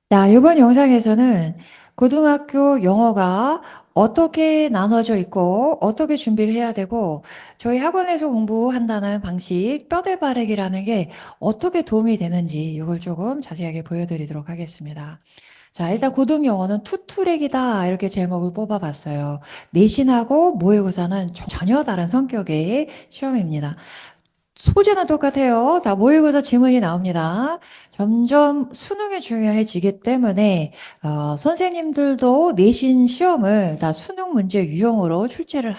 자, 이번 영상에서는 고등학교 영어가 어떻게 나눠져 있고 어떻게 준비를 해야 되고 저희 학원에서 공부한다는 방식 뼈대 바르기라는 게 어떻게 도움이 되는지 이걸 조금 자세하게 보여드리도록 하겠습니다. 자, 일단 고등 영어는 투트랙이다 이렇게 제목을 뽑아봤어요. 내신하고 모의고사는 전혀 다른 성격의 시험입니다. 소재는 똑같아요. 자, 모의고사 지문이 나옵니다. 점점 수능이 중요해지기 때문에 선생님들도 내신 시험을 다 수능 문제 유형으로 출제를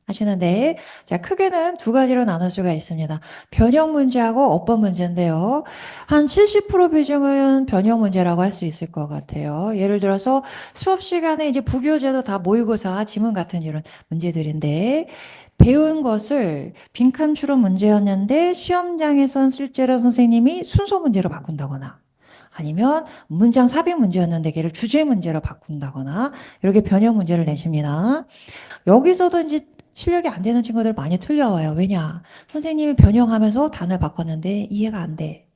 하시는데, 자, 크게는 두 가지로 나눌 수가 있습니다. 변형 문제하고 어법 문제인데요. 한 70% 비중은 변형 문제라고 할 수 있을 것 같아요. 예를 들어서 수업 시간에 이제 부교재도 다 모의고사 지문 같은 이런 문제들인데, 배운 것을 빈칸 추론 문제였는데 시험장에선 실제로 선생님이 순서 문제로 바꾼다거나 아니면 문장 삽입 문제였는데 걔를 주제 문제로 바꾼다거나 이렇게 변형 문제를 내십니다. 여기서도 이제 실력이 안 되는 친구들 많이 틀려와요. 왜냐? 선생님이 변형하면서 단어를 바꿨는데 이해가 안 돼.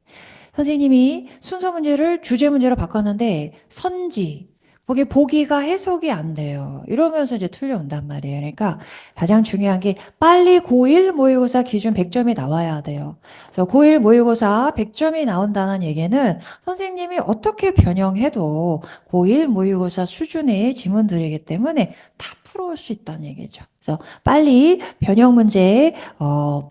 선생님이 순서 문제를 주제 문제로 바꿨는데 선지 거기 보기가 해석이 안 돼요. 이러면서 이제 틀려온단 말이에요. 그러니까 가장 중요한 게 빨리 고1 모의고사 기준 100점이 나와야 돼요. 그래서 고1 모의고사 100점이 나온다는 얘기는 선생님이 어떻게 변형해도 고1 모의고사 수준의 지문들이기 때문에 다 풀어올 수 있다는 얘기죠. 그래서 빨리 변형 문제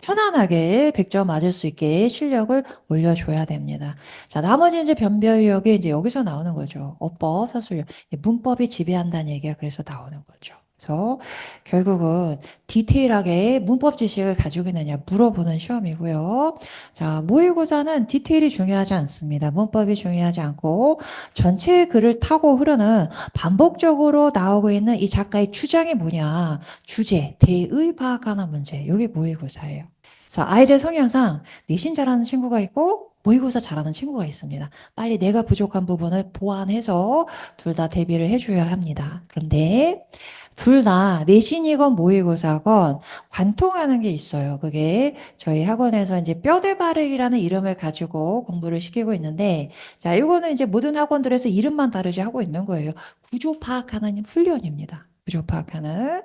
편안하게 100점 맞을 수 있게 실력을 올려줘야 됩니다. 자, 나머지 이제 변별력이 이제 여기서 나오는 거죠. 어법, 사술력. 문법이 지배한다는 얘기가 그래서 나오는 거죠. 그래서 결국은 디테일하게 문법 지식을 가지고 있느냐 물어보는 시험이고요. 자, 모의고사는 디테일이 중요하지 않습니다. 문법이 중요하지 않고 전체 글을 타고 흐르는 반복적으로 나오고 있는 이 작가의 주장이 뭐냐. 주제, 대의 파악하는 문제. 이게 모의고사예요. 그래서 아이들 성향상 내신 잘하는 친구가 있고 모의고사 잘하는 친구가 있습니다. 빨리 내가 부족한 부분을 보완해서 둘 다 대비를 해줘야 합니다. 그런데 둘 다 내신이건 모의고사건 관통하는 게 있어요. 그게 저희 학원에서 이제 뼈대 바르기라는 이름을 가지고 공부를 시키고 있는데, 자, 이거는 이제 모든 학원들에서 이름만 다르게 하고 있는 거예요. 구조 파악하는 훈련입니다. 구조 파악하는.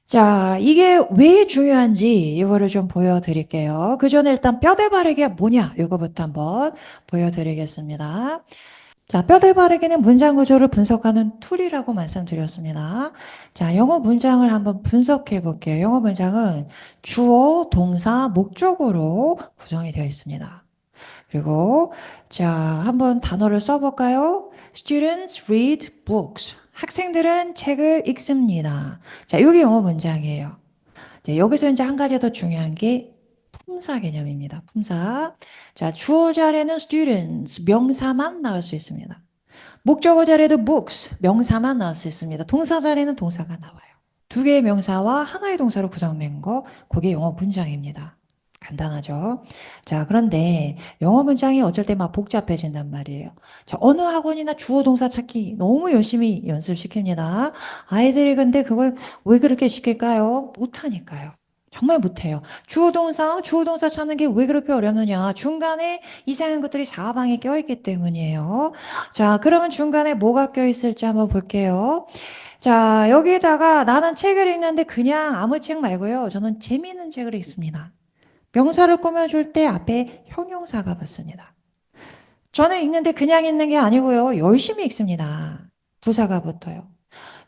자, 이게 왜 중요한지 이거를 좀 보여드릴게요. 그 전에 일단 뼈대 바르기가 뭐냐? 이거부터 한번 보여드리겠습니다. 자, 뼈대 바르기는 문장 구조를 분석하는 툴이라고 말씀드렸습니다. 자, 영어 문장을 한번 분석해 볼게요. 영어 문장은 주어, 동사, 목적어로 구성이 되어 있습니다. 그리고 자, 한번 단어를 써볼까요? Students read books. 학생들은 책을 읽습니다. 자, 이게 영어 문장이에요. 자, 여기서 이제 한 가지 더 중요한 게 품사 개념입니다. 품사. 자, 주어 자리에는 students, 명사만 나올 수 있습니다. 목적어 자리에도 books, 명사만 나올 수 있습니다. 동사 자리에는 동사가 나와요. 두 개의 명사와 하나의 동사로 구성된 거, 그게 영어 문장입니다. 간단하죠? 자, 그런데 영어 문장이 어쩔 때 막 복잡해진단 말이에요. 자, 어느 학원이나 주어 동사 찾기 너무 열심히 연습시킵니다. 아이들이 근데 그걸 왜 그렇게 시킬까요? 못하니까요. 정말 못해요. 주어 동사 찾는 게 왜 그렇게 어렵느냐? 중간에 이상한 것들이 사방에 껴있기 때문이에요. 자, 그러면 중간에 뭐가 껴있을지 한번 볼게요. 자, 여기에다가 나는 책을 읽는데 그냥 아무 책 말고요. 저는 재미있는 책을 읽습니다. 명사를 꾸며줄 때 앞에 형용사가 붙습니다. 저는 읽는데 그냥 읽는 게 아니고요. 열심히 읽습니다. 부사가 붙어요.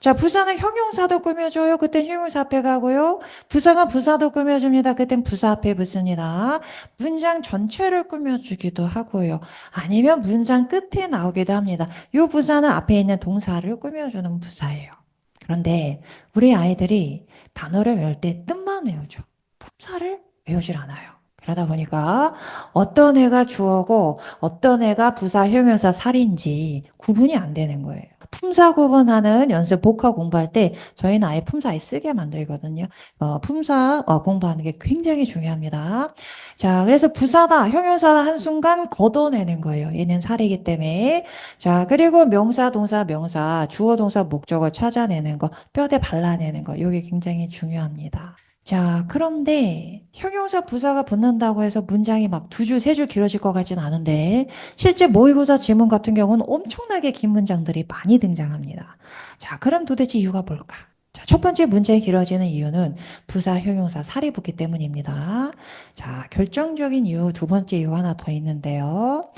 자, 부사는 형용사도 꾸며줘요. 그땐 형용사 앞에 가고요. 부사가 부사도 꾸며줍니다. 그땐 부사 앞에 붙습니다. 문장 전체를 꾸며주기도 하고요. 아니면 문장 끝에 나오기도 합니다. 이 부사는 앞에 있는 동사를 꾸며주는 부사예요. 그런데 우리 아이들이 단어를 외울 때 뜻만 외우죠. 품사를 외우질 않아요. 그러다 보니까 어떤 애가 주어고 어떤 애가 부사, 형용사, 살인지 구분이 안 되는 거예요. 품사 구분하는 연습 복화 공부할 때 저희는 아예 품사에 쓰게 만들거든요. 품사 공부하는 게 굉장히 중요합니다. 자, 그래서 부사다, 형용사다 한순간 걷어내는 거예요. 얘는 살이기 때문에. 자, 그리고 명사, 동사, 명사, 주어, 동사, 목적어 찾아내는 거, 뼈대 발라내는 거, 이게 굉장히 중요합니다. 자, 그런데 형용사 부사가 붙는다고 해서 문장이 막 두 줄, 세 줄 길어질 것 같진 않은데 실제 모의고사 지문 같은 경우는 엄청나게 긴 문장들이 많이 등장합니다. 자, 그럼 도대체 이유가 뭘까? 자, 첫 번째 문장이 길어지는 이유는 부사, 형용사, 살이 붙기 때문입니다. 자, 결정적인 이유, 두 번째 이유 하나 더 있는데요.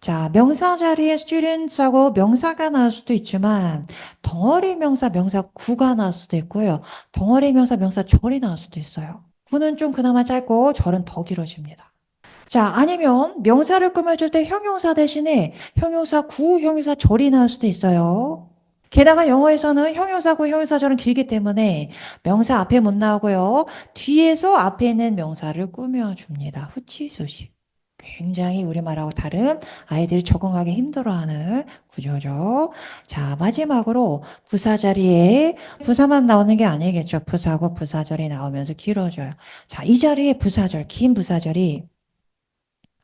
자, 명사 자리에 students하고 명사가 나올 수도 있지만 덩어리 명사, 명사 구가 나올 수도 있고요. 덩어리 명사, 명사 절이 나올 수도 있어요. 구는 좀 그나마 짧고 절은 더 길어집니다. 자, 아니면 명사를 꾸며줄 때 형용사 대신에 형용사 구, 형용사 절이 나올 수도 있어요. 게다가 영어에서는 형용사 구, 형용사 절은 길기 때문에 명사 앞에 못 나오고요. 뒤에서 앞에 있는 명사를 꾸며줍니다. 후치수식. 굉장히 우리말하고 다른 아이들이 적응하기 힘들어하는 구조죠. 자, 마지막으로 부사 자리에 부사만 나오는 게 아니겠죠. 부사고 부사절이 나오면서 길어져요. 자, 이 자리에 부사절, 긴 부사절이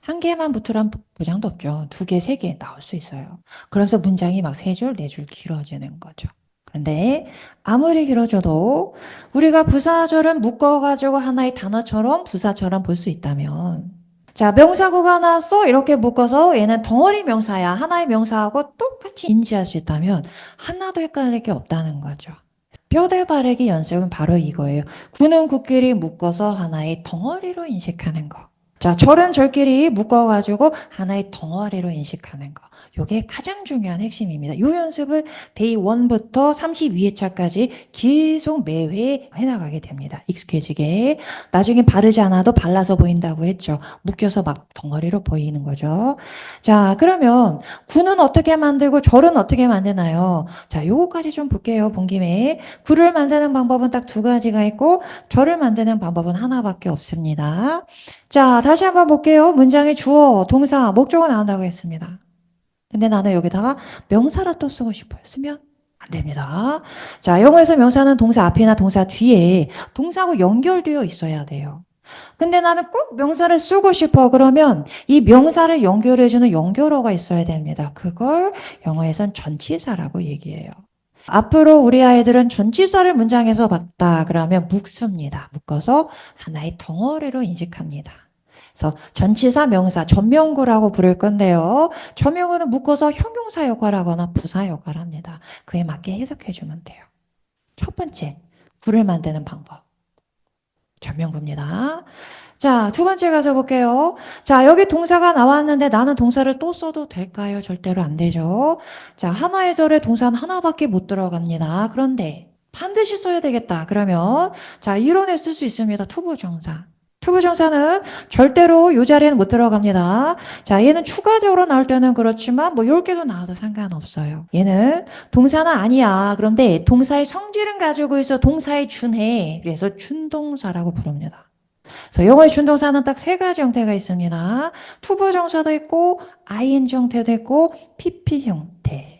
한 개만 붙으란 보장도 없죠. 두 개, 세 개 나올 수 있어요. 그러면서 문장이 막 세 줄, 네 줄 길어지는 거죠. 그런데 아무리 길어져도 우리가 부사절은 묶어가지고 하나의 단어처럼 부사처럼 볼 수 있다면 자, 명사구가 나왔어. 이렇게 묶어서 얘는 덩어리 명사야. 하나의 명사하고 똑같이 인지할 수 있다면 하나도 헷갈릴 게 없다는 거죠. 뼈대 바르기 연습은 바로 이거예요. 구는 구끼리 묶어서 하나의 덩어리로 인식하는 거. 자, 절은 절끼리 묶어가지고 하나의 덩어리로 인식하는 거. 요게 가장 중요한 핵심입니다. 요 연습을 데이 1부터 32회차까지 계속 매회 해나가게 됩니다. 익숙해지게. 나중에 바르지 않아도 발라서 보인다고 했죠. 묶여서 막 덩어리로 보이는 거죠. 자, 그러면 구는 어떻게 만들고 절은 어떻게 만드나요? 자, 요거까지 좀 볼게요. 본 김에. 구를 만드는 방법은 딱 두 가지가 있고 절을 만드는 방법은 하나밖에 없습니다. 자, 다시 한번 볼게요. 문장에 주어, 동사, 목적어 나온다고 했습니다. 근데 나는 여기다가 명사를 또 쓰고 싶어요. 쓰면 안 됩니다. 자, 영어에서 명사는 동사 앞이나 동사 뒤에 동사하고 연결되어 있어야 돼요. 근데 나는 꼭 명사를 쓰고 싶어. 그러면 이 명사를 연결해주는 연결어가 있어야 됩니다. 그걸 영어에선 전치사라고 얘기해요. 앞으로 우리 아이들은 전치사를 문장에서 봤다. 그러면 묶습니다. 묶어서 하나의 덩어리로 인식합니다. 그래서 전치사, 명사, 전명구라고 부를 건데요. 전명구는 묶어서 형용사 역할을 하거나 부사 역할을 합니다. 그에 맞게 해석해주면 돼요. 첫 번째, 구를 만드는 방법. 전명구입니다. 자, 두 번째 가서 볼게요. 자, 여기 동사가 나왔는데 나는 동사를 또 써도 될까요? 절대로 안 되죠. 자, 하나의 절에 동사는 하나밖에 못 들어갑니다. 그런데 반드시 써야 되겠다. 그러면 자, 이론에 쓸 수 있습니다. 투부정사. 투부정사는 절대로 이 자리에는 못 들어갑니다. 자, 얘는 추가적으로 나올 때는 그렇지만 뭐 10개도 나와도 상관없어요. 얘는 동사는 아니야. 그런데 동사의 성질은 가지고 있어. 동사에 준해. 그래서 준동사라고 부릅니다. 그래서 영어의 준동사는 딱 세 가지 형태가 있습니다. 투부정사도 있고, ing 형태도 있고, pp 형태.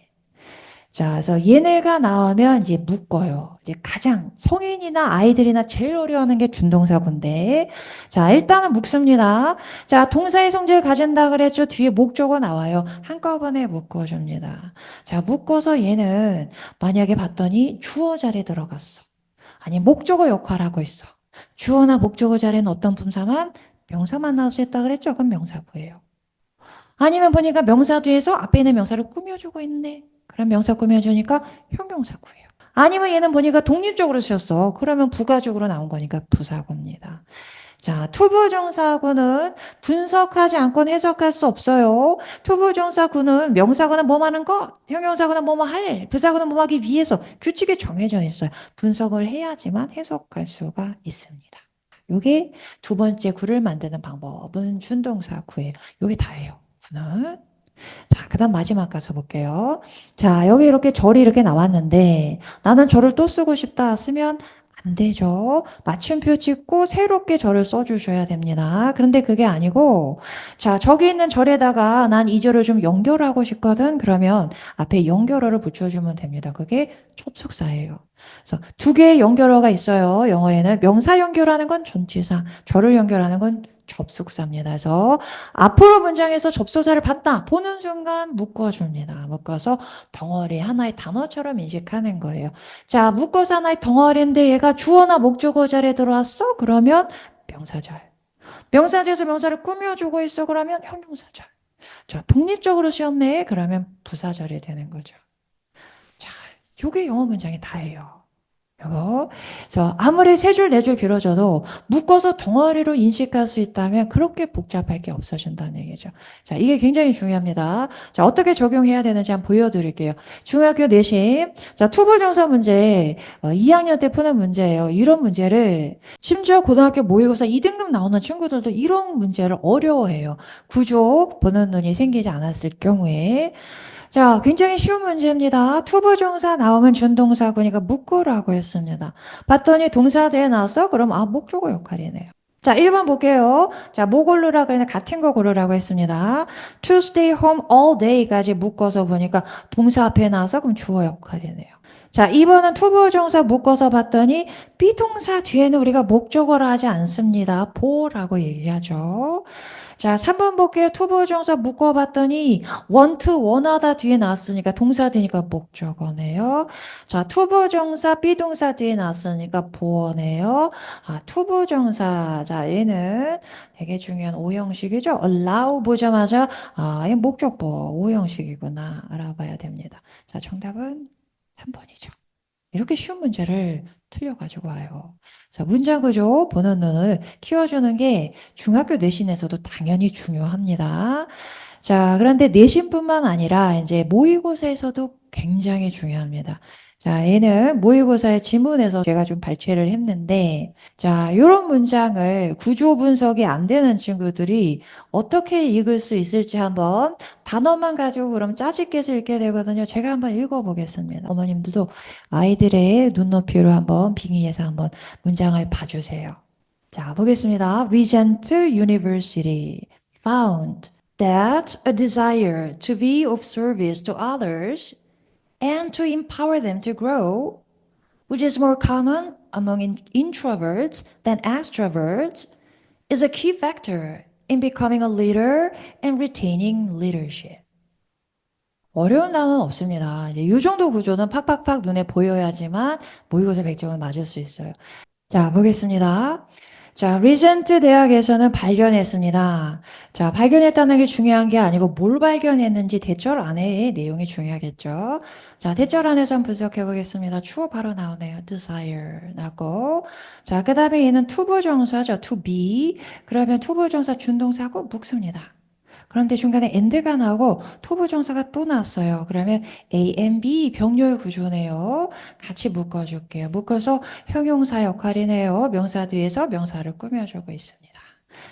자, 그래서 얘네가 나오면 이제 묶어요. 이제 가장 성인이나 아이들이나 제일 어려워하는 게 준동사군데. 자, 일단은 묶습니다. 자, 동사의 성질을 가진다 그랬죠. 뒤에 목적어 나와요. 한꺼번에 묶어줍니다. 자, 묶어서 얘는 만약에 봤더니 주어 자리에 들어갔어. 아니, 목적어 역할하고 있어. 주어나 목적어 자리는 어떤 분사만? 명사만 나올 수 있다 그랬죠? 그럼 명사구예요. 아니면 보니까 명사 뒤에서 앞에 있는 명사를 꾸며주고 있네. 그럼 명사 꾸며주니까 형용사구예요. 아니면 얘는 보니까 독립적으로 쓰였어. 그러면 부가적으로 나온 거니까 부사구입니다. 자, 투부정사구는 분석하지 않고는 해석할 수 없어요. 투부정사구는 명사구는 뭐뭐 하는 거, 형용사구는 뭐뭐 할, 부사구는 뭐뭐 하기 위해서 규칙에 정해져 있어요. 분석을 해야지만 해석할 수가 있습니다. 요게 두 번째 구를 만드는 방법은 준동사구예요. 요게 다예요. 구는. 자, 그 다음 마지막 가서 볼게요. 자, 여기 이렇게 절이 이렇게 나왔는데 나는 절을 또 쓰고 싶다 쓰면 안 되죠. 맞춤표 찍고 새롭게 절을 써주셔야 됩니다. 그런데 그게 아니고 자, 저기 있는 절에다가 난 이 절을 좀 연결하고 싶거든. 그러면 앞에 연결어를 붙여주면 됩니다. 그게 접속사예요. 그래서 두 개의 연결어가 있어요. 영어에는 명사 연결하는 건 전치사, 절을 연결하는 건 접속사입니다. 그래서 앞으로 문장에서 접속사를 봤다. 보는 순간 묶어줍니다. 묶어서 덩어리 하나의 단어처럼 인식하는 거예요. 자, 묶어서 하나의 덩어리인데 얘가 주어나 목적어 자리에 들어왔어? 그러면 명사절. 명사절에서 명사를 꾸며주고 있어. 그러면 형용사절. 자, 독립적으로 쓰였네. 그러면 부사절이 되는 거죠. 자, 요게 영어 문장이 다예요. 요거. 그래서 아무리 세 줄, 네 줄 길어져도 묶어서 덩어리로 인식할 수 있다면 그렇게 복잡할 게 없어진다는 얘기죠. 자, 이게 굉장히 중요합니다. 자, 어떻게 적용해야 되는지 한번 보여드릴게요. 중학교 내신, 자, 투부정사 문제, 2학년 때 푸는 문제예요. 이런 문제를, 심지어 고등학교 모의고사 2등급 나오는 친구들도 이런 문제를 어려워해요. 구조 보는 눈이 생기지 않았을 경우에. 자, 굉장히 쉬운 문제입니다. 투부정사 나오면 준동사구니까 묶으라고 했습니다. 봤더니 동사 뒤에 나왔어? 그럼 목적어 역할이네요. 자, 1번 볼게요. 자, 뭐 고르라 그랬는데 같은 거 고르라고 했습니다. To stay home all day까지 묶어서 보니까 동사 앞에 나와서 그럼 주어 역할이네요. 자, 2번은 투부정사 묶어서 봤더니 비동사 뒤에는 우리가 목적어를 하지 않습니다. 보라고 얘기하죠. 자, 3번 볼게요. 투부정사 묶어봤더니 want, 원하다 뒤에 나왔으니까 동사 뒤니까 목적어네요. 자, 투부정사 비동사 뒤에 나왔으니까 보어네요. 투부정사. 자, 얘는 되게 중요한 오형식이죠. allow 보자마자 얘 목적보 오형식이구나 알아봐야 됩니다. 자, 정답은 3번이죠. 이렇게 쉬운 문제를 틀려가지고 와요. 자, 문장 구조 보는 눈을 키워주는 게 중학교 내신에서도 당연히 중요합니다. 자, 그런데 내신뿐만 아니라 이제 모의고사에서도 굉장히 중요합니다. 자, 얘는 모의고사의 지문에서 제가 좀 발췌를 했는데, 자, 이런 문장을 구조 분석이 안 되는 친구들이 어떻게 읽을 수 있을지 한번 단어만 가지고 그럼 짜집게서 읽게 되거든요. 제가 한번 읽어보겠습니다. 어머님들도 아이들의 눈높이로 한번 빙의해서 한번 문장을 봐주세요. 자, 보겠습니다. Regent University found that a desire to be of service to others and to empower them to grow, which is more common among introverts than extroverts, is a key factor in becoming a leader and retaining leadership. 어려운 단어는 없습니다. 이제 이 정도 구조는 팍팍팍 눈에 보여야지만 모의고사 100점은 맞을 수 있어요. 자, 보겠습니다. 자, 리젠트 대학에서는 발견했습니다. 자, 발견했다는 게 중요한 게 아니고 뭘 발견했는지 대절 안에의 내용이 중요하겠죠. 자, 대절 안에서 한번 분석해 보겠습니다. 추호 바로 나오네요. desire 나고. 자, 그 다음에 얘는 투부정사죠. to be. 그러면 투부정사 준동사고 묵습니다. 그런데 중간에 and가 나오고 투부정사가 또 나왔어요. 그러면 A and B 병렬 구조네요. 같이 묶어줄게요. 묶어서 형용사 역할이네요. 명사 뒤에서 명사를 꾸며주고 있습니다.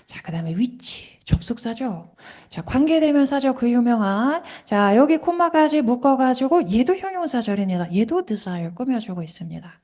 자, 그 다음에 which 접속사죠. 자, 관계대명사죠. 그 유명한. 자, 여기 콤마까지 묶어가지고 얘도 형용사절입니다. 얘도 desire 꾸며주고 있습니다.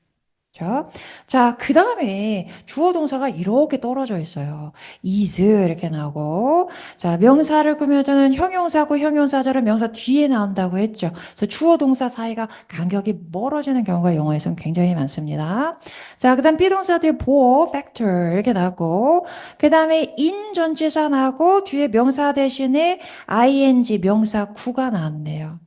자, 그 다음에 주어 동사가 이렇게 떨어져 있어요. is 이렇게 나오고, 자, 명사를 꾸며주는 형용사고 형용사절은 명사 뒤에 나온다고 했죠. 그래서 주어 동사 사이가 간격이 멀어지는 경우가 영어에서는 굉장히 많습니다. 자, 그 다음 비동사들 보어, factor 이렇게 나오고, 그 다음에 in 전치사 나오고, 뒤에 명사 대신에 ing 명사 구가 나왔네요.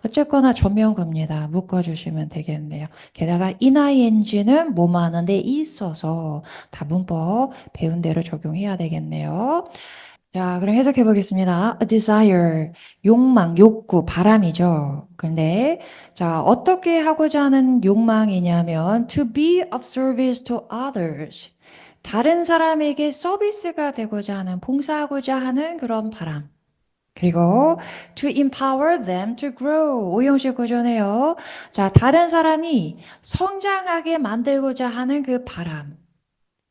어쨌거나 전명구입니다. 묶어주시면 되겠네요. 게다가 ing는 뭐뭐 하는데 있어서 다 문법 배운 대로 적용해야 되겠네요. 자, 그럼 해석해 보겠습니다. A desire, 욕망, 욕구, 바람이죠. 근데 자, 어떻게 하고자 하는 욕망이냐면 to be of service to others. 다른 사람에게 서비스가 되고자 하는, 봉사하고자 하는 그런 바람. 그리고 to empower them to grow. 오형식 구조네요. 자, 다른 사람이 성장하게 만들고자 하는 그 바람.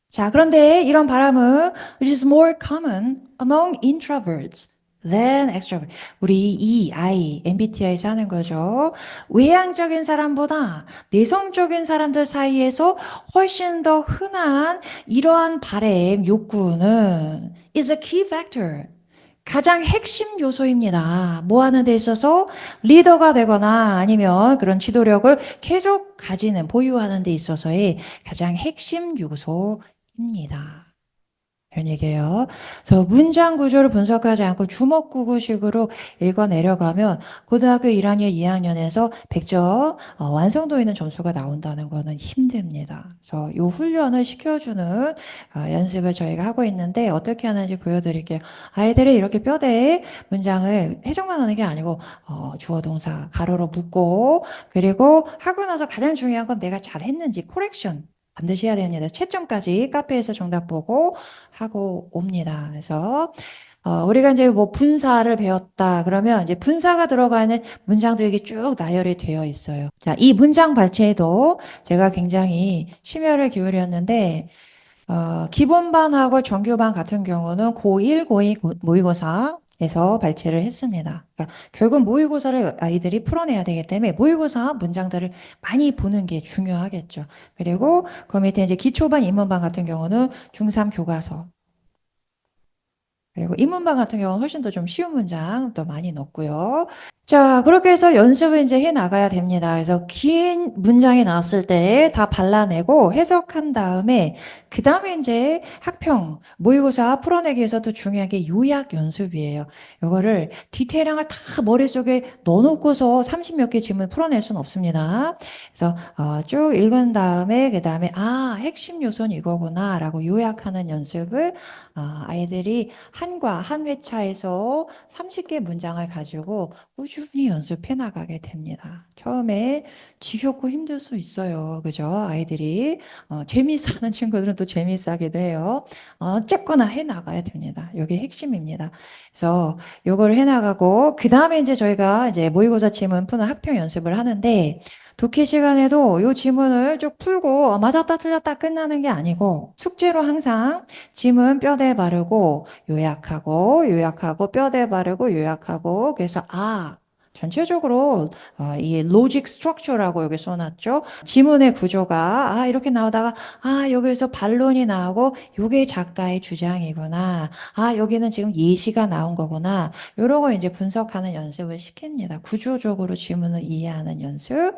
자, 그런데 이런 바람은 which is more common among introverts than extroverts. 우리 MBTI에서 하는 거죠. 외향적인 사람보다 내성적인 사람들 사이에서 훨씬 더 흔한 이러한 바람, 욕구는 is a key factor. 가장 핵심 요소입니다. 뭐 하는 데 있어서 리더가 되거나 아니면 그런 지도력을 계속 가지는, 보유하는 데 있어서의 가장 핵심 요소입니다. 이런 얘기예요. 그래서 문장 구조를 분석하지 않고 주먹구구식으로 읽어 내려가면 고등학교 1학년, 2학년에서 100점 완성도 있는 점수가 나온다는 거는 힘듭니다. 그래서 이 훈련을 시켜주는 연습을 저희가 하고 있는데 어떻게 하는지 보여드릴게요. 아이들이 이렇게 뼈대에 문장을 해석만 하는 게 아니고 주어, 동사, 가로로 묶고 그리고 하고 나서 가장 중요한 건 내가 잘했는지 코렉션 반드시 해야 됩니다. 채점까지 카페에서 정답 보고 하고 옵니다. 그래서 우리가 이제 뭐 분사를 배웠다 그러면 이제 분사가 들어가는 문장들이 이렇게 쭉 나열이 되어 있어요. 자, 이 문장 발췌에도 제가 굉장히 심혈을 기울였는데 기본반하고 정규반 같은 경우는 고1, 고2 모의고사에서 발췌를 했습니다. 그러니까 결국 모의고사를 아이들이 풀어내야 되기 때문에 모의고사 문장들을 많이 보는 게 중요하겠죠. 그리고 그 밑에 이제 기초반, 입문반 같은 경우는 중3 교과서. 그리고 입문반 같은 경우는 훨씬 더 좀 쉬운 문장 또 많이 넣고요. 자, 그렇게 해서 연습을 이제 해 나가야 됩니다. 그래서 긴 문장이 나왔을 때 다 발라내고 해석한 다음에 그 다음에 이제 학평, 모의고사 풀어내기 위해서 또 중요한 게 요약 연습이에요. 이거를 디테일한 걸 다 머릿속에 넣어놓고서 30 몇 개 질문 풀어낼 수는 없습니다. 그래서 쭉 읽은 다음에 그 다음에 핵심 요소는 이거구나 라고 요약하는 연습을 아이들이 한 회차에서 30개 문장을 가지고 꾸준히 연습해 나가게 됩니다. 처음에 지겹고 힘들 수 있어요. 그죠? 아이들이 재미있어 하는 친구들은 또 재미있어 하기도 해요. 어쨌거나 해 나가야 됩니다. 이게 핵심입니다. 그래서 요거를 해 나가고 그 다음에 이제 저희가 이제 모의고사 지문 푸는 학평 연습을 하는데 독해 시간에도 요 지문을 쭉 풀고 맞았다 틀렸다 끝나는 게 아니고 숙제로 항상 지문 뼈대 바르고 요약하고 뼈대 바르고 요약하고 그래서 전체적으로 이 로직 스트럭처라고 여기 써놨죠. 지문의 구조가 이렇게 나오다가 여기서 반론이 나오고 요게 작가의 주장이구나. 여기는 지금 예시가 나온 거구나. 요런 거 이제 분석하는 연습을 시킵니다. 구조적으로 지문을 이해하는 연습.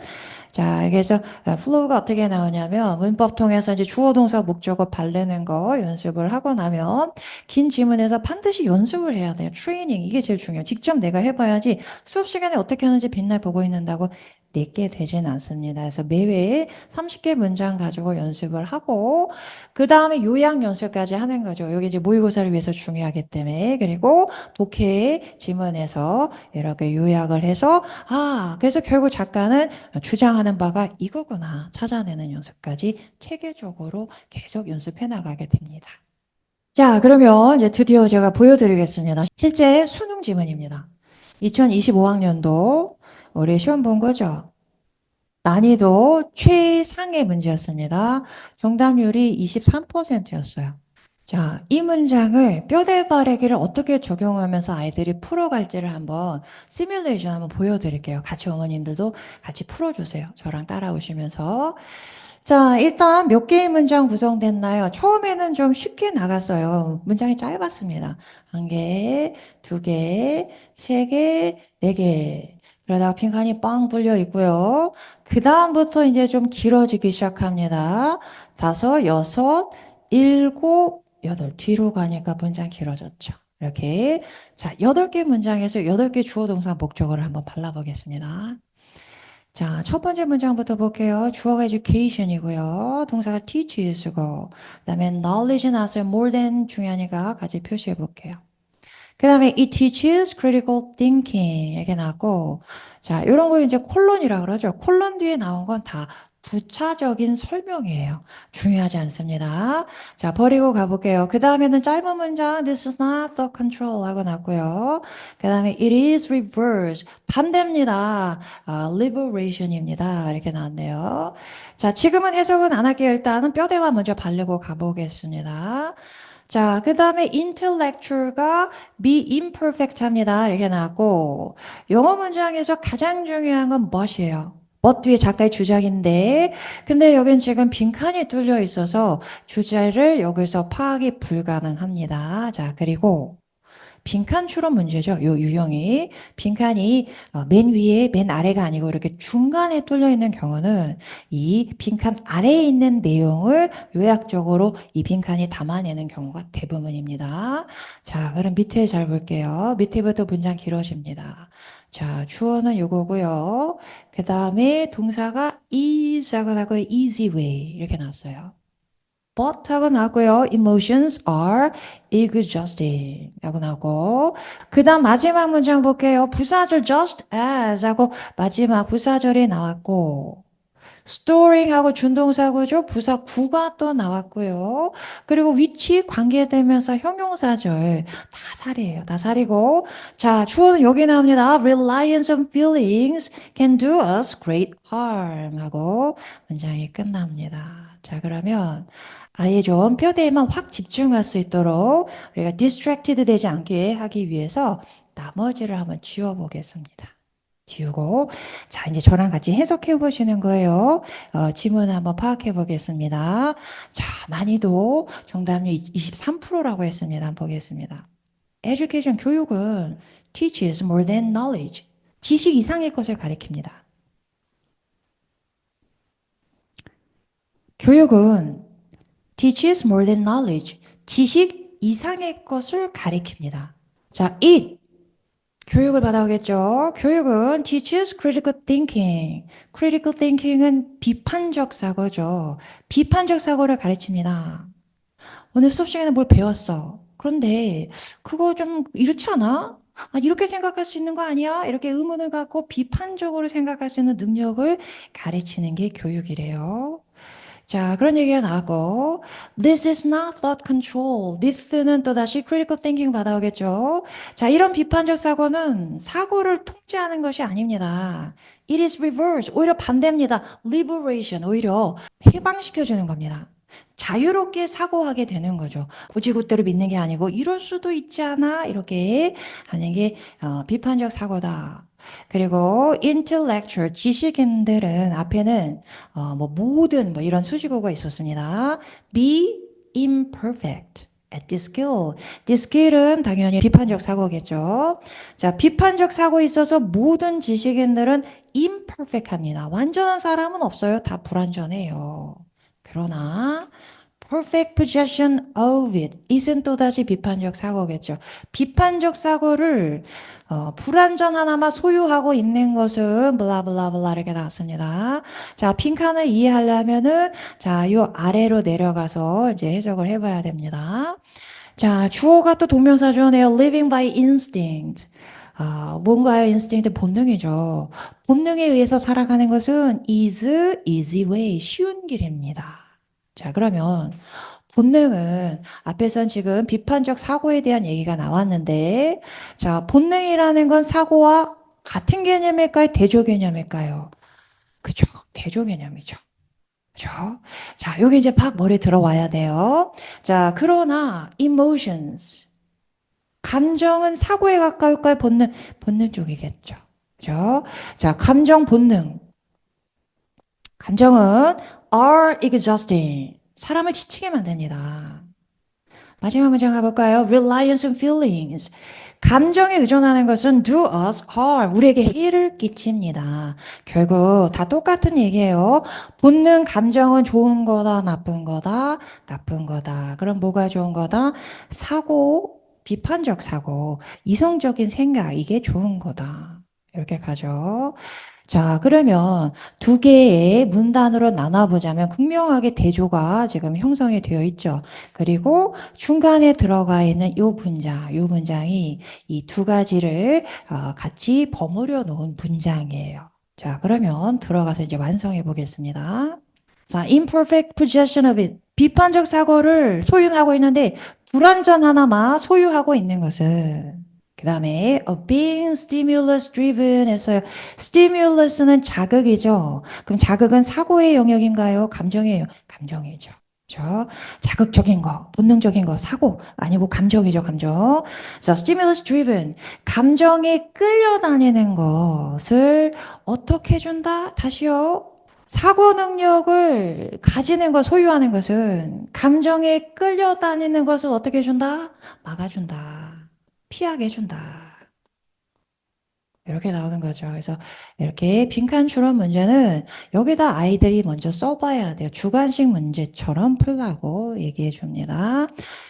자, 그래서 플로우가 어떻게 나오냐면 문법 통해서 이제 주어 동사 목적어 바르는 거 연습을 하고 나면 긴 지문에서 반드시 연습을 해야 돼요. 트레이닝 이게 제일 중요해요. 직접 내가 해봐야지 수업 시간에 어떻게 하는지 빛날 보고 있는다고 내게 되진 않습니다. 그래서 매회 30개 문장 가지고 연습을 하고 그 다음에 요약 연습까지 하는 거죠. 여기 이제 모의고사를 위해서 중요하기 때문에 그리고 독해 지문에서 이렇게 요약을 해서 그래서 결국 작가는 주장하는 바가 이거구나 찾아내는 연습까지 체계적으로 계속 연습해 나가게 됩니다. 자, 그러면 이제 드디어 제가 보여드리겠습니다. 실제 수능 지문입니다. 2025학년도 우리 시험 본 거죠. 난이도 최상의 문제였습니다. 정답률이 23%였어요. 자, 이 문장을 뼈대 바르기를 어떻게 적용하면서 아이들이 풀어갈지를 한번 시뮬레이션 한번 보여드릴게요. 같이 어머님들도 같이 풀어주세요. 저랑 따라오시면서. 자, 일단 몇 개의 문장 구성됐나요? 처음에는 좀 쉽게 나갔어요. 문장이 짧았습니다. 한 개, 두 개, 세 개, 네 개. 그러다가 빈칸이 뻥 뚫려 있고요. 그 다음부터 이제 좀 길어지기 시작합니다. 다섯, 여섯, 일곱, 여덟. 뒤로 가니까 문장 길어졌죠. 이렇게. 자, 8개 문장에서 8개 주어 동사 목적어를 한번 발라보겠습니다. 자, 첫 번째 문장부터 볼게요. 주어가 education이고요. 동사가 teaches고, 그 다음에 knowledge 나서 more than 중요하니까 같이 표시해 볼게요. 그 다음에 it teaches critical thinking 이렇게 나왔고, 자, 이런 거 이제 콜론이라고 그러죠. 콜론 뒤에 나온 건 다 부차적인 설명이에요. 중요하지 않습니다. 자, 버리고 가볼게요. 그 다음에는 짧은 문장, this is not the control 하고 났고요. 그 다음에 it is reverse, 반대입니다. liberation입니다. 이렇게 나왔네요. 자, 지금은 해석은 안 할게요. 일단은 뼈대와 먼저 바르고 가보겠습니다. 자, 그 다음에 intellectual가 be imperfect 합니다. 이렇게 나왔고, 영어 문장에서 가장 중요한 건 much이에요. but 뒤에 작가의 주장인데, 근데 여긴 지금 빈칸이 뚫려 있어서 주제를 여기서 파악이 불가능합니다. 자, 그리고 빈칸 추론 문제죠. 요 유형이. 빈칸이 맨 위에, 맨 아래가 아니고 이렇게 중간에 뚫려 있는 경우는 이 빈칸 아래에 있는 내용을 요약적으로 이 빈칸이 담아내는 경우가 대부분입니다. 자, 그럼 밑에 잘 볼게요. 밑에부터 문장 길어집니다. 자, 주어는 요거고요. 그 다음에 동사가 is하고 나고 easy way 이렇게 나왔어요. but 하고 나고요. emotions are exhausting 하고 나고 그 다음 마지막 문장 볼게요. 부사절 just as 하고 마지막 부사절이 나왔고 storing하고 준동사구죠. 부사 구가 또 나왔고요. 그리고 위치 관계되면서 형용사절 다 살이에요. 다 살이고 자 주어는 여기 나옵니다. Reliance on feelings can do us great harm 하고 문장이 끝납니다. 자 그러면 아예 좀 뼈대에만 확 집중할 수 있도록 우리가 distracted 되지 않게 하기 위해서 나머지를 한번 지워보겠습니다. 지우고 자 이제 저랑 같이 해석해 보시는 거예요. 지문을 한번 파악해 보겠습니다. 자 난이도 정답률 23%라고 했습니다. 한번 보겠습니다. Education 교육은 teaches more than knowledge 지식 이상의 것을 가리킵니다. 교육은 teaches more than knowledge 지식 이상의 것을 가리킵니다. 자, it 교육을 받아오겠죠. 교육은 teaches critical thinking. critical thinking은 비판적 사고죠. 비판적 사고를 가르칩니다. 오늘 수업 시간에 뭘 배웠어. 그런데 그거 좀 이렇지 않아? 아, 이렇게 생각할 수 있는 거 아니야? 이렇게 의문을 갖고 비판적으로 생각할 수 있는 능력을 가르치는 게 교육이래요. 자, 그런 얘기가 나왔고, this is not thought control. this는 또다시 critical thinking 받아오겠죠. 자, 이런 비판적 사고는 사고를 통제하는 것이 아닙니다. It is reverse. 오히려 반대입니다. liberation. 오히려 해방시켜주는 겁니다. 자유롭게 사고하게 되는 거죠. 고지고대로 믿는 게 아니고 이럴 수도 있지 않아? 이렇게 하는 게 비판적 사고다. 그리고 intellectual 지식인들은 앞에는 뭐 모든 뭐 이런 수식어가 있었습니다. be imperfect at this skill. this skill은 당연히 비판적 사고겠죠. 자, 비판적 사고에 있어서 모든 지식인들은 imperfect합니다. 완전한 사람은 없어요. 다 불완전해요. 그러나 perfect possession of it. it은 또다시 비판적 사고겠죠. 비판적 사고를 불완전 하나만 소유하고 있는 것은 블라블라블라 이렇게 나왔습니다. 자, 빈칸을 이해하려면은 자, 요 아래로 내려가서 이제 해석을 해봐야 됩니다. 자, 주어가 또 동명사 주어네요. living by instinct. 뭔가요? 인스팅트 본능이죠. 본능에 의해서 살아가는 것은 is easy way, 쉬운 길입니다. 자, 그러면 본능은 앞에선 지금 비판적 사고에 대한 얘기가 나왔는데, 자, 본능이라는 건 사고와 같은 개념일까요? 대조 개념일까요? 그죠? 대조 개념이죠. 그죠? 자, 요게 이제 팍 머리에 들어와야 돼요. 자, 그러나 emotions 감정은 사고에 가까울까요? 본능 쪽이겠죠. 그죠? 자, 감정 본능. 감정은 are exhausting. 사람을 지치게 만듭니다. 마지막 문장 가볼까요? Reliance on feelings. 감정에 의존하는 것은 do us harm. 우리에게 해를 끼칩니다. 결국 다 똑같은 얘기예요. 본능, 감정은 좋은 거다, 나쁜 거다, 나쁜 거다. 그럼 뭐가 좋은 거다? 사고, 비판적 사고, 이성적인 생각, 이게 좋은 거다. 이렇게 가죠. 자, 그러면 두 개의 문단으로 나눠보자면 극명하게 대조가 지금 형성이 되어 있죠. 그리고 중간에 들어가 있는 요 문장이 이 두 가지를 같이 버무려 놓은 문장이에요. 자, 그러면 들어가서 이제 완성해 보겠습니다. 자, imperfect possession of it. 비판적 사고를 소유하고 있는데 불완전 하나만 소유하고 있는 것은 그 다음에 being stimulus driven 했어요. stimulus는 자극이죠. 그럼 자극은 사고의 영역인가요? 감정이에요. 감정이죠. 그렇죠? 자극적인 거, 본능적인 거, 사고 아니고 감정이죠, 감정. 자, stimulus driven 감정에 끌려다니는 것을 어떻게 해준다? 다시요. 사고 능력을 가지는 것, 소유하는 것은 감정에 끌려다니는 것을 어떻게 해준다? 막아준다. 피하게 해준다. 이렇게 나오는 거죠. 그래서 이렇게 빈칸 추론 문제는 여기다 아이들이 먼저 써봐야 돼요. 주관식 문제처럼 풀라고 얘기해 줍니다.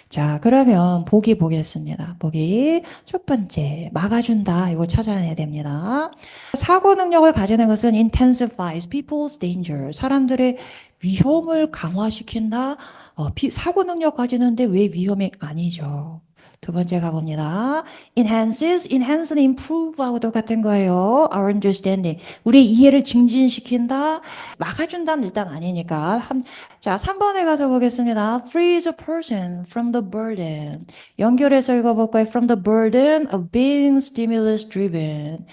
자, 그러면 보기 보겠습니다. 보기 첫 번째, 막아준다. 이거 찾아내야 됩니다. 사고 능력을 가지는 것은 intensifies people's danger. 사람들의 위험을 강화시킨다. 사고 능력 가지는데 왜 위험이 아니죠? 두 번째 가봅니다. enhance는 improve하고 똑같은 거예요. our understanding. 우리 이해를 증진시킨다. 막아준다는 일단 아니니까. 자, 3번에 가서 보겠습니다. frees a person from the burden. 연결해서 읽어볼까요? from the burden of being stimulus driven.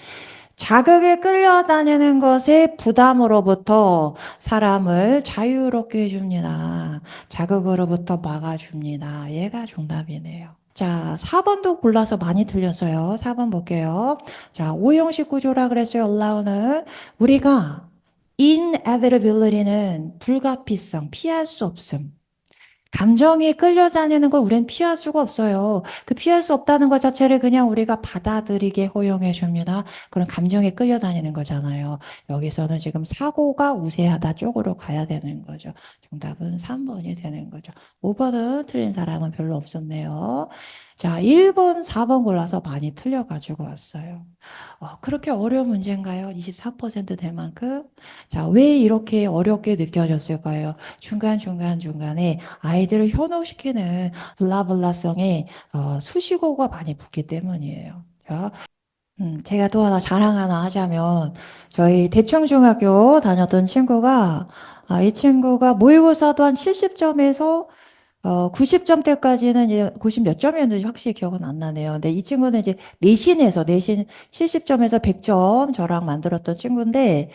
자극에 끌려다니는 것의 부담으로부터 사람을 자유롭게 해줍니다. 자극으로부터 막아줍니다. 얘가 정답이네요. 자, 4번도 골라서 많이 틀렸어요. 4번 볼게요. 자, 오형식 구조라 그랬어요. allow는 우리가 inevitability는 불가피성, 피할 수 없음. 감정이 끌려다니는 걸 우린 피할 수가 없어요. 그 피할 수 없다는 것 자체를 그냥 우리가 받아들이게 허용해 줍니다. 그런 감정에 끌려다니는 거잖아요. 여기서는 지금 사고가 우세하다 쪽으로 가야 되는 거죠. 정답은 3번이 되는 거죠. 5번은 틀린 사람은 별로 없었네요. 자, 1번, 4번 골라서 많이 틀려가지고 왔어요. 그렇게 어려운 문제인가요? 24%될 만큼? 자, 왜 이렇게 어렵게 느껴졌을까요? 중간에 아이들을 현혹시키는 블라블라성에 수식어가 많이 붙기 때문이에요. 자, 제가 또 하나 자랑 하나 하자면 저희 대청중학교 다녔던 친구가 이 친구가 모의고사도 한 70점에서 90점대까지는 이제 90 몇 점이었는지 확실히 기억은 안 나네요. 근데 이 친구는 이제 내신 70점에서 100점 저랑 만들었던 친구인데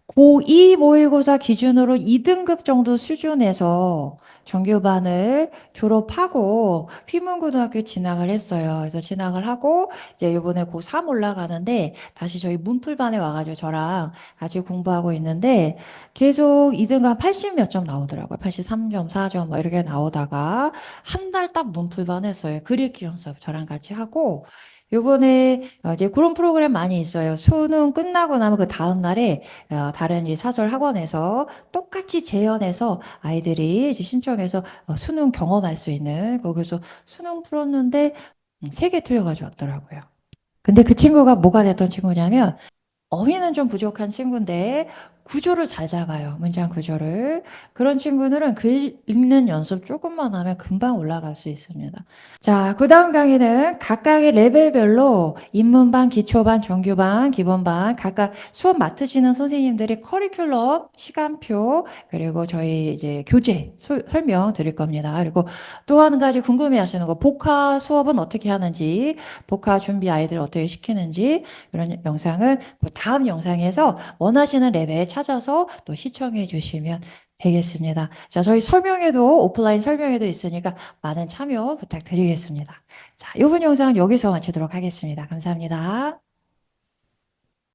고2 모의고사 기준으로 2등급 정도 수준에서 정규반을 졸업하고 휘문고등학교 진학을 했어요. 그래서 진학을 하고 이제 이번에 고3 올라가는데 다시 저희 문풀반에 와가지고 저랑 같이 공부하고 있는데 계속 2등급 80 몇 점 나오더라고요. 83점, 4점 뭐 이렇게 나오다가 한 달 딱 문풀반 했어요. 글읽기 연습 저랑 같이 하고 요번에 이제 그런 프로그램 많이 있어요. 수능 끝나고 나면 그 다음 날에 다른 이 사설 학원에서 똑같이 재현해서 아이들이 이제 신청해서 수능 경험할 수 있는 거기서 수능 풀었는데 세 개 틀려가지고 왔더라고요. 근데 그 친구가 뭐가 됐던 친구냐면 어휘는 좀 부족한 친구인데 구조를 잘 잡아요. 문장 구조를. 그런 친구들은 글 읽는 연습 조금만 하면 금방 올라갈 수 있습니다. 자, 그 다음 강의는 각각의 레벨별로 입문반, 기초반, 정규반, 기본반 각각 수업 맡으시는 선생님들이 커리큘럼, 시간표, 그리고 저희 이제 교재 설명 드릴 겁니다. 그리고 또 한 가지 궁금해 하시는 거, 복화 수업은 어떻게 하는지, 복화 준비 아이들 어떻게 시키는지, 이런 영상은 그 다음 영상에서 원하시는 레벨 찾아서 또 시청해 주시면 되겠습니다. 자, 저희 설명회도 오프라인 설명회도 있으니까 많은 참여 부탁드리겠습니다. 자, 이번 영상은 여기서 마치도록 하겠습니다. 감사합니다.